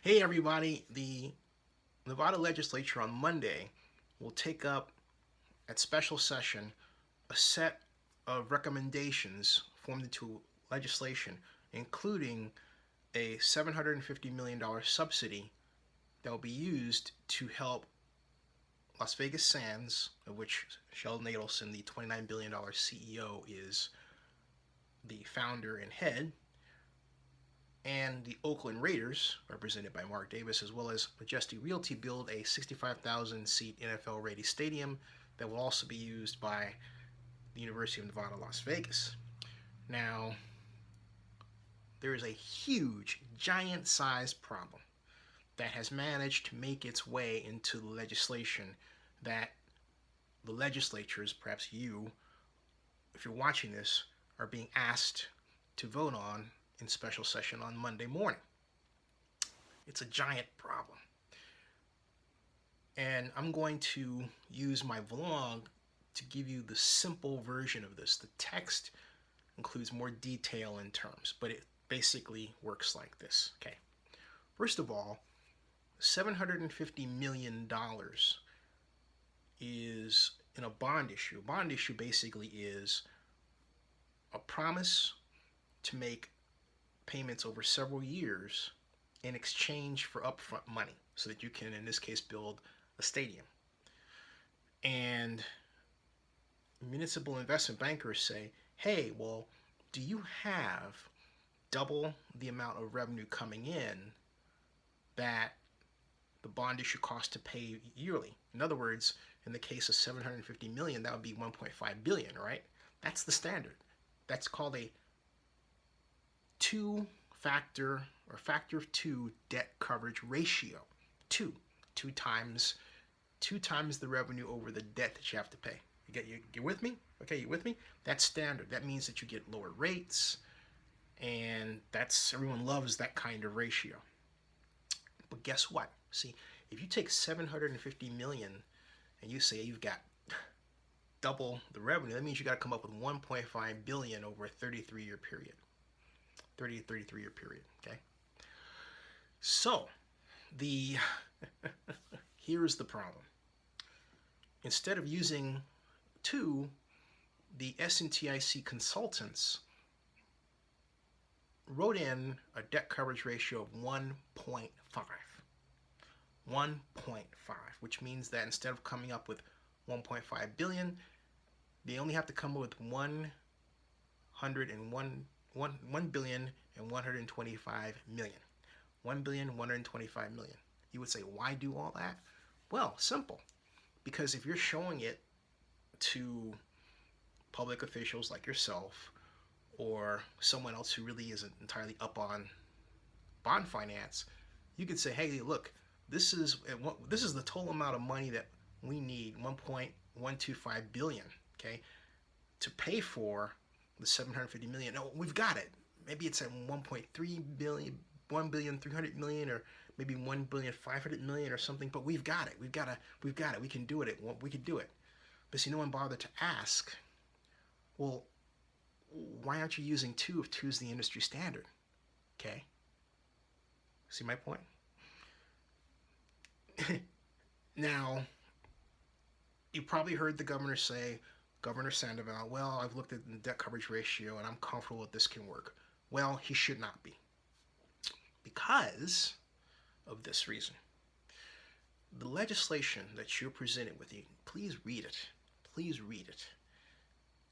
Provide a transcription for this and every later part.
Hey everybody, the Nevada legislature on Monday will take up at special session a set of recommendations formed into legislation, including a $750 million subsidy that will be used to help Las Vegas Sands, of which Sheldon Adelson, the $29 billion CEO, is the founder and head, and the Oakland Raiders, represented by Mark Davis, as well as Majesty Realty, build a 65,000 seat NFL ready stadium that will also be used by the University of Nevada, Las Vegas. Now, there is a huge, giant sized problem that has managed to make its way into the legislation that the legislatures, perhaps you, if you're watching this, are being asked to vote on in special session on Monday morning. It's a giant problem. And I'm going to use my vlog to give you the simple version of this. The text includes more detail in terms, but it basically works like this. Okay. First of all, $750 million is in a bond issue. A bond issue basically is a promise to make payments over several years in exchange for upfront money so that you can, in this case, build a stadium. And municipal investment bankers say, hey, well, do you have double the amount of revenue coming in that the bond issue costs to pay yearly? In other words, in the case of 750 million, that would be 1.5 billion, right? That's the standard. That's called a two-factor or factor of two debt coverage ratio. Two times the revenue over the debt that you have to pay. You with me? Okay, you with me? That's standard. That means that you get lower rates, and everyone loves that kind of ratio. But guess what? See, if you take 750 million and you say you've got double the revenue, that means you got to come up with 1.5 billion over a 33-year period. 33-year period, okay? So, here's the problem. Instead of using two, the SNTIC consultants wrote in a debt coverage ratio of 1.5. 1.5, which means that instead of coming up with 1.5 billion, they only have to come up with 1 billion and 125 million. 1 billion 125 million. You would say, why do all that? Well, simple. Because if you're showing it to public officials like yourself or someone else who really isn't entirely up on bond finance, you could say, hey, look, this is the total amount of money that we need, 1.125 billion, okay, to pay for the 750 million. No, we've got it. Maybe it's at 1.3 billion, 1 billion 300 million, or maybe 1 billion 500 million or something. But we've got it. We've got it. We can do it. We can do it. But see, no one bothered to ask. Well, why aren't you using two if two is the industry standard? Okay. See my point? Now, you probably heard the governor say, Governor Sandoval, well, I've looked at the debt coverage ratio and I'm comfortable that this can work. Well, he should not be. Because of this reason. The legislation that you're presented with, please read it. Please read it.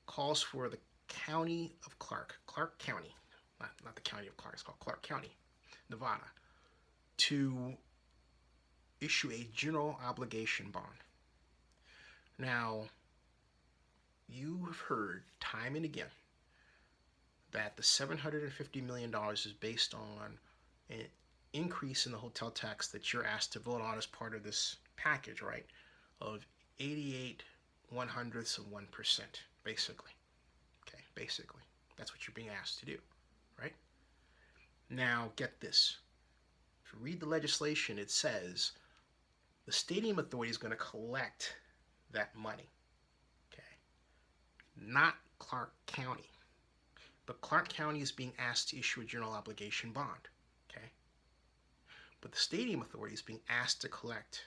Calls for the county of Clark County, not the county of Clark, it's called Clark County, Nevada, to issue a general obligation bond. Now, you have heard time and again that the $750 million is based on an increase in the hotel tax that you're asked to vote on as part of this package, right, of 88/100ths of 1%, basically. Okay, basically. That's what you're being asked to do, right? Now, get this. If you read the legislation, it says the stadium authority is going to collect that money, okay? Not Clark County. But Clark County is being asked to issue a general obligation bond, okay? but the stadium authority is being asked to collect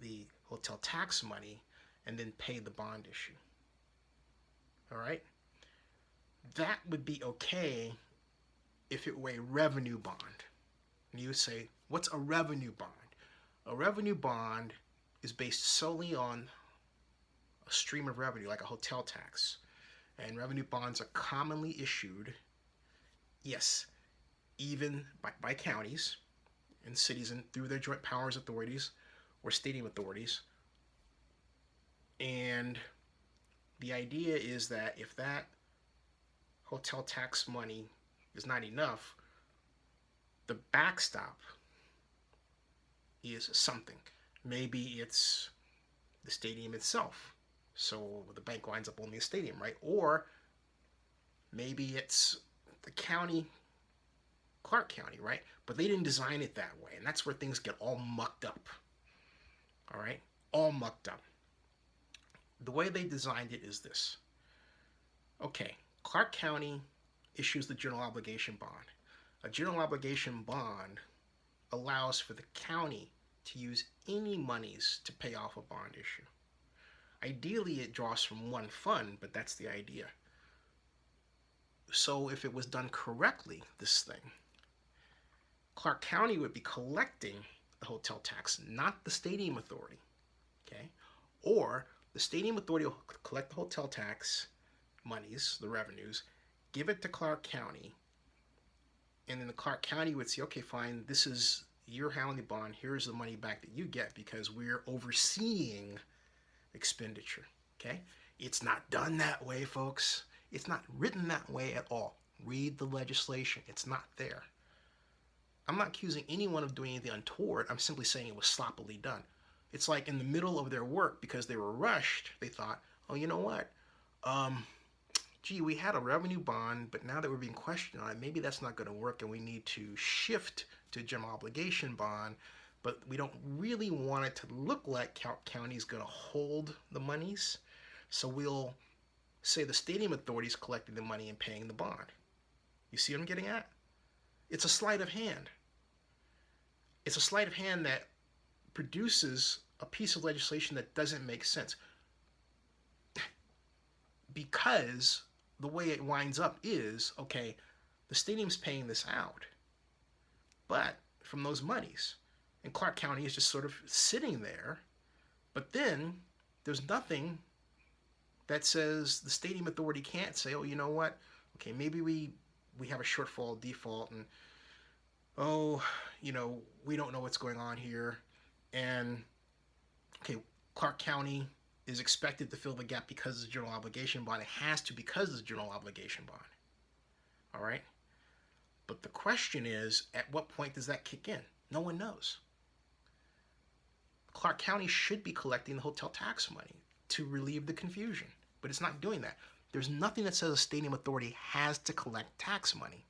the hotel tax money and then pay the bond issue. All right? That would be okay if it were a revenue bond. And you would say, what's a revenue bond? A revenue bond is based solely on a stream of revenue, like a hotel tax. And revenue bonds are commonly issued, yes, even by counties and cities and through their joint powers authorities or stadium authorities. And the idea is that if that hotel tax money is not enough, the backstop is something. Maybe it's the stadium itself, so the bank winds up owning the stadium, right? Or maybe it's the county, Clark County, right? But they didn't design it that way, and that's where things get all mucked up. All right? All mucked up. The way they designed it is this. Okay, Clark County issues the general obligation bond. A general obligation bond allows for the county to use any monies to pay off a bond issue. Ideally, it draws from one fund, but that's the idea. So if it was done correctly, this thing, Clark County would be collecting the hotel tax, not the stadium authority, okay? Or the stadium authority will collect the hotel tax monies, the revenues, give it to Clark County, and then the Clark County would say, okay, fine, this is your handling bond, here's the money back that you get because we're overseeing expenditure, okay? It's not done that way, folks. It's not written that way at all. Read the legislation. It's not there. I'm not accusing anyone of doing anything untoward. I'm simply saying it was sloppily done. It's like in the middle of their work, because they were rushed, they thought, oh, you know what? Gee, we had a revenue bond, but now that we're being questioned on it, maybe that's not going to work and we need to shift to general obligation bond, but we don't really want it to look like county's going to hold the monies, so we'll say the stadium authority is collecting the money and paying the bond. You see what I'm getting at? It's a sleight of hand. It's a sleight of hand that produces a piece of legislation that doesn't make sense. Because the way it winds up is, okay, the stadium's paying this out, but from those monies. And Clark County is just sort of sitting there, but then there's nothing that says the stadium authority can't say, oh, you know what, okay, maybe we have a shortfall default and, oh, you know, we don't know what's going on here. And, okay, Clark County is expected to fill the gap because of the general obligation bond. It has to because of the general obligation bond. All right? But the question is, at what point does that kick in? No one knows. Clark County should be collecting the hotel tax money to relieve the confusion, but it's not doing that. There's nothing that says a stadium authority has to collect tax money.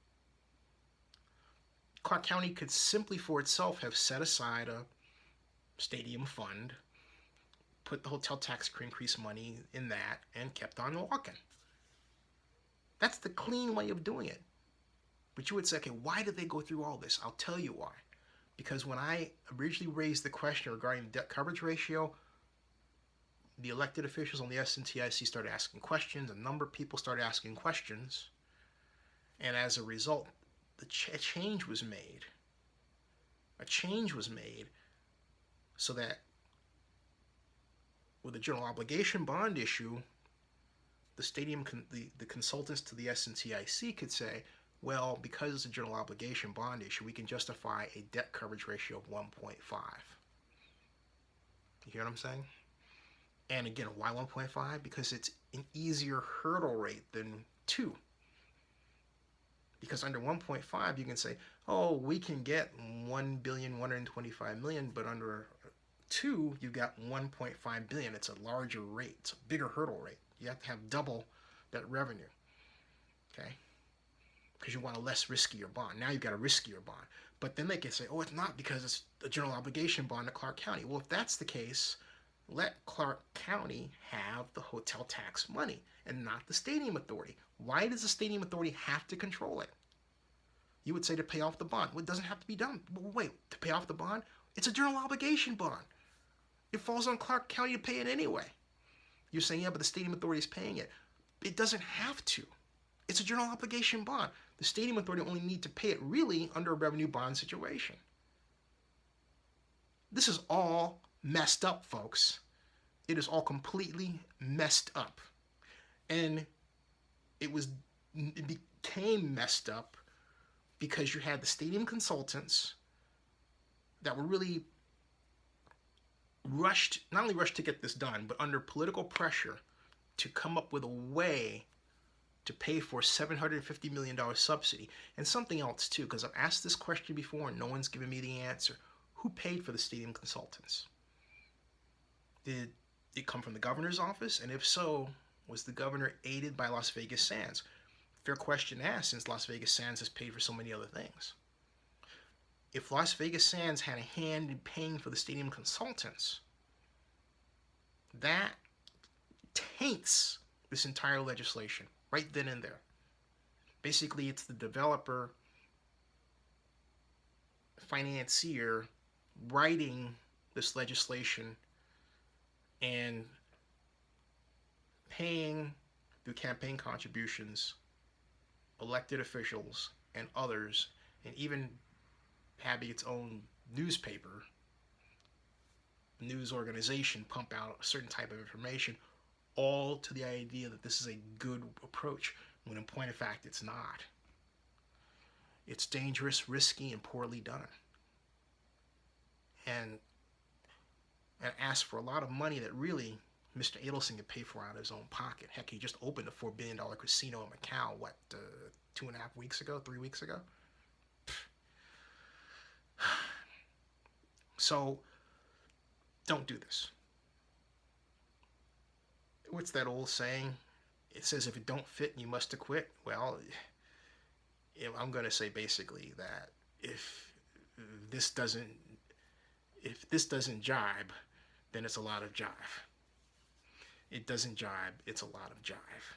Clark County could simply for itself have set aside a stadium fund, put the hotel tax increase money in that, and kept on walking. That's the clean way of doing it. But you would say, okay, why did they go through all this? I'll tell you why. Because when I originally raised the question regarding the debt coverage ratio, the elected officials on the SNTIC started asking questions. A number of people started asking questions. And as a result, a change was made. A change was made so that with the general obligation bond issue, the stadium, the consultants to the SNTIC could say, well, because it's a general obligation bond issue, we can justify a debt coverage ratio of 1.5. You hear what I'm saying? And again, why 1.5? Because it's an easier hurdle rate than 2. Because under 1.5, you can say, oh, we can get $1,125,000,000, but under 2, you've got $1.5 billion. It's a larger rate. It's a bigger hurdle rate. You have to have double that revenue, okay? Because you want a less riskier bond. Now you've got a riskier bond. But then they can say, oh, it's not because it's a general obligation bond at Clark County. Well, if that's the case, let Clark County have the hotel tax money and not the stadium authority. Why does the stadium authority have to control it? You would say to pay off the bond. Well, it doesn't have to be done. Wait, to pay off the bond? It's a general obligation bond. It falls on Clark County to pay it anyway. You're saying, yeah, but the stadium authority is paying it. It doesn't have to. It's a general obligation bond. The stadium authority only need to pay it really under a revenue bond situation. This is all messed up, folks. It is all completely messed up. And it became messed up because you had the stadium consultants that were really not only rushed to get this done, but under political pressure to come up with a way to pay for a $750 million subsidy. And something else too, because I've asked this question before and no one's given me the answer. Who paid for the stadium consultants? Did it come from the governor's office? And if so, was the governor aided by Las Vegas Sands? Fair question to ask, since Las Vegas Sands has paid for so many other things. If Las Vegas Sands had a hand in paying for the stadium consultants, that taints this entire legislation right then and there. Basically, it's the developer, financier writing this legislation and paying through campaign contributions elected officials and others, and even having its own newspaper, news organization pump out a certain type of information, all to the idea that this is a good approach, when in point of fact it's not. It's dangerous, risky, and poorly done. And ask for a lot of money that really Mr. Adelson could pay for out of his own pocket. Heck, he just opened a $4 billion casino in Macau, 3 weeks ago? So, don't do this. What's that old saying? It says if it don't fit, you must acquit. Well, I'm going to say basically that if this doesn't jibe, then it's a lot of jive. It doesn't jibe, it's a lot of jive.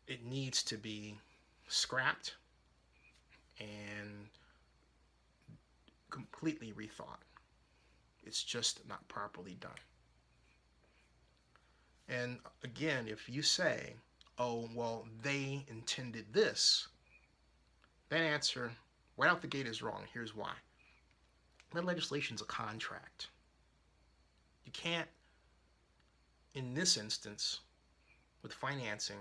It needs to be scrapped and completely rethought. It's just not properly done. And again, if you say, oh, well, they intended this, that answer right out the gate is wrong. Here's why. That legislation's a contract. You can't, in this instance, with financing,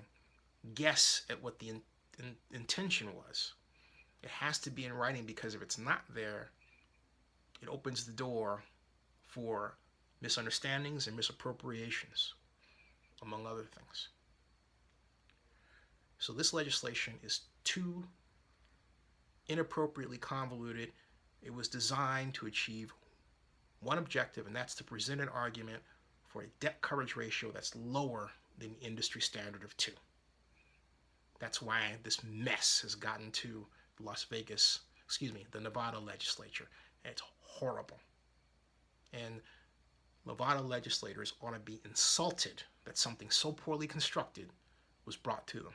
guess at what the intention was. It has to be in writing, because if it's not there, it opens the door for misunderstandings and misappropriations, among other things. So this legislation is too inappropriately convoluted. It was designed to achieve one objective, and that's to present an argument for a debt coverage ratio that's lower than the industry standard of 2. That's why this mess has gotten to the Nevada legislature. And it's horrible. And Nevada legislators ought to be insulted that something so poorly constructed was brought to them.